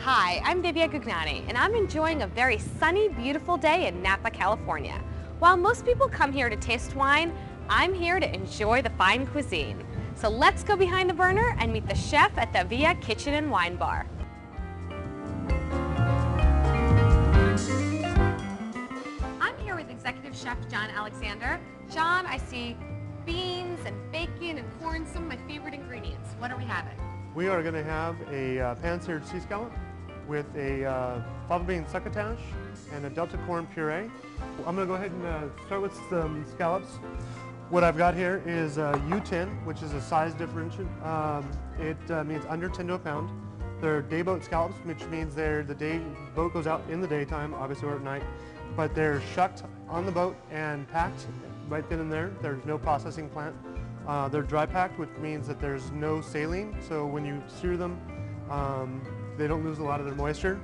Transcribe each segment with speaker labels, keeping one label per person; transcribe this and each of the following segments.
Speaker 1: Hi, I'm AVIA and I'm enjoying a very sunny, beautiful day in Napa, California. While most people come here to taste wine, I'm here to enjoy the fine cuisine. So let's go behind the burner and meet the chef at the AVIA Kitchen Wine Bar. I'm here with Executive Chef John Alexander. John, I see beans and bacon and corn, some of my favorite ingredients. What are we having?
Speaker 2: We are going to have a pan-seared sea scallop with a fava bean succotash and a delta corn puree. I'm going to go ahead and start with some scallops. What I've got here is U10, which is a size differential. It means under 10 to a pound. They're day boat scallops, which means the boat goes out in the daytime, obviously, or at night, but they're shucked on the boat and packed right then and there. There's no processing plant. They're dry packed, which means that there's no saline, so when you sear them, they don't lose a lot of their moisture.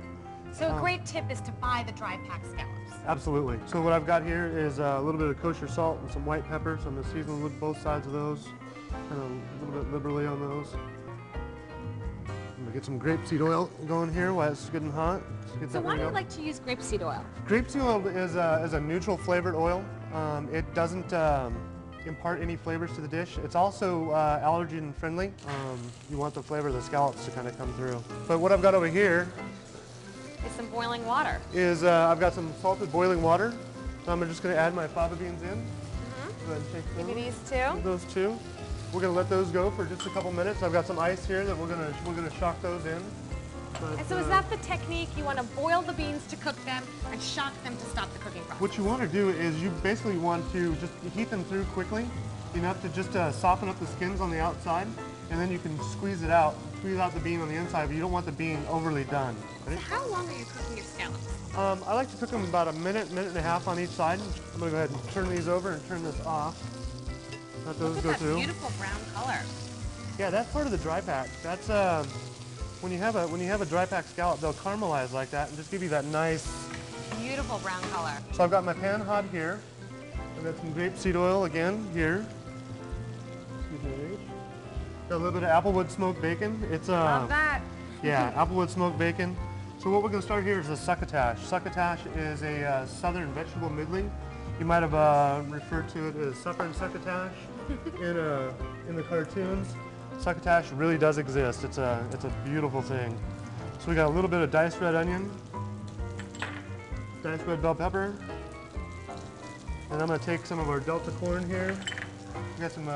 Speaker 1: So a great tip is to buy the dry packed scallops.
Speaker 2: Absolutely. So what I've got here is a little bit of kosher salt and some white pepper, so I'm going to season with both sides of those, kind of a little bit liberally on those. I'm going to get some grapeseed oil going here while it's good and hot.
Speaker 1: So why do you like to use grapeseed oil?
Speaker 2: Grapeseed oil is a neutral flavored oil. It doesn't impart any flavors to the dish. It's also allergen friendly. You want the flavor of the scallops to kind of come through. But what I've got over here
Speaker 1: is some boiling water.
Speaker 2: I've got some salted boiling water. So I'm just going to add my fava beans in. Go ahead and take those.
Speaker 1: Give me these two.
Speaker 2: Those two. We're going to let those go for just a couple minutes. I've got some ice here that we're going to shock those in. But,
Speaker 1: and so is that the technique? You want to boil the beans to cook them and shock them to stop the cooking process?
Speaker 2: What you want to do is you basically want to just heat them through quickly, enough to just soften up the skins on the outside, and then you can squeeze out the bean on the inside, but you don't want the bean overly done. Ready?
Speaker 1: So how long are you cooking your scallops?
Speaker 2: I like to cook them about a minute and a half on each side. I'm going to go ahead and turn these over and turn this off. Let those go through.
Speaker 1: Beautiful brown color.
Speaker 2: Yeah, that's part of the dry pack. That's when you have a dry pack scallop, they'll caramelize like that and just give you that nice,
Speaker 1: beautiful brown color.
Speaker 2: So I've got my pan hot here. I've got some grapeseed oil again here. Got a little bit of applewood smoked bacon. It's
Speaker 1: love that.
Speaker 2: Yeah, applewood smoked bacon. So what we're going to start here is a succotash. Succotash is a southern vegetable medley. You might have referred to it as supper and succotash in the cartoons. Succotash really does exist. It's a beautiful thing. So we got a little bit of diced red onion, diced red bell pepper, and I'm going to take some of our delta corn here. We got some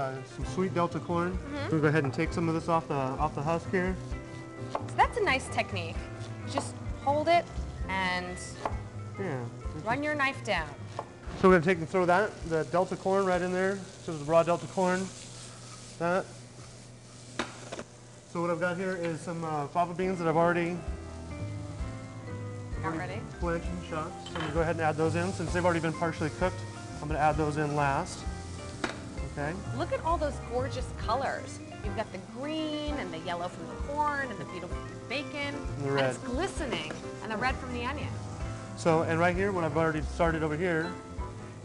Speaker 2: sweet delta corn. We'll go ahead and take some of this off the husk here.
Speaker 1: So that's a nice technique. Just hold it and run your knife down.
Speaker 2: So we're going to take and throw the delta corn right in there. So the raw delta corn. That. So what I've got here is some fava beans that I've already blanched and shocked. So I'm going to go ahead and add those in. Since they've already been partially cooked, I'm going to add those in last. Okay.
Speaker 1: Look at all those gorgeous colors. You've got the green and the yellow from the corn and the beautiful bacon.
Speaker 2: And the red.
Speaker 1: And it's glistening. And the red from the onion.
Speaker 2: So, and right here, what I've already started over here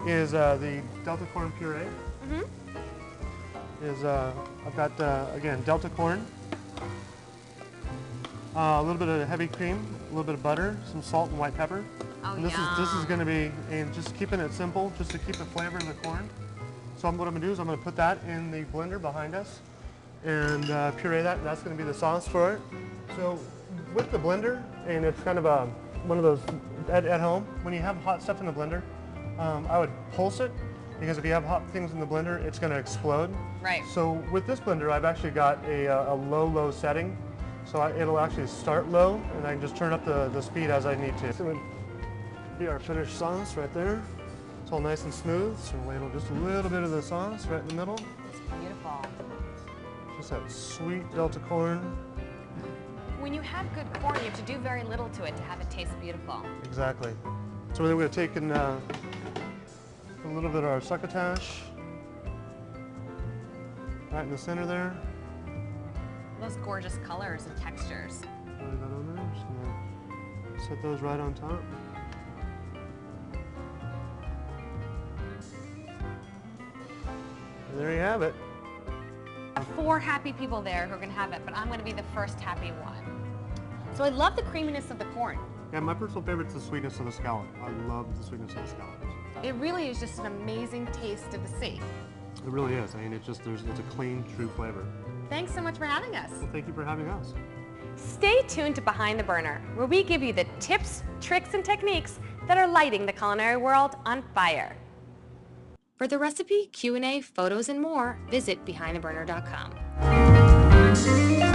Speaker 2: is the delta corn puree. I've got, again, delta corn, a little bit of heavy cream, a little bit of butter, some salt and white pepper.
Speaker 1: Oh,
Speaker 2: and this is going to be, and just keeping it simple, just to keep the flavor of the corn. So what I'm going to do is I'm going to put that in the blender behind us and puree that. That's going to be the sauce for it. So with the blender, and it's kind of one of those at home, when you have hot stuff in the blender, I would pulse it, because if you have hot things in the blender, it's going to explode.
Speaker 1: Right.
Speaker 2: So with this blender, I've actually got a low setting. So it'll actually start low, and I can just turn up the speed as I need to. So it would be our finished sauce right there. It's all nice and smooth, so we'll ladle just a little bit of the sauce right in the middle.
Speaker 1: It's beautiful.
Speaker 2: Just that sweet delta corn.
Speaker 1: When you have good corn, you have to do very little to it to have it taste beautiful.
Speaker 2: Exactly. So we're going to take and a little bit of our succotash right in the center there.
Speaker 1: Those gorgeous colors and textures.
Speaker 2: Put that on there. Just going to set those right on top. And there you have it.
Speaker 1: 4 happy people there who are going to have it, but I'm going to be the first happy one. So I love the creaminess of the corn.
Speaker 2: Yeah, my personal favorite is the sweetness of the scallop. I love the sweetness of the scallops.
Speaker 1: It really is just an amazing taste of the sea.
Speaker 2: It really is. I mean, it's a clean, true flavor.
Speaker 1: Thanks so much for having us.
Speaker 2: Well, thank you for having us.
Speaker 1: Stay tuned to Behind the Burner, where we give you the tips, tricks, and techniques that are lighting the culinary world on fire. For the recipe, Q&A, photos, and more, visit behindtheburner.com.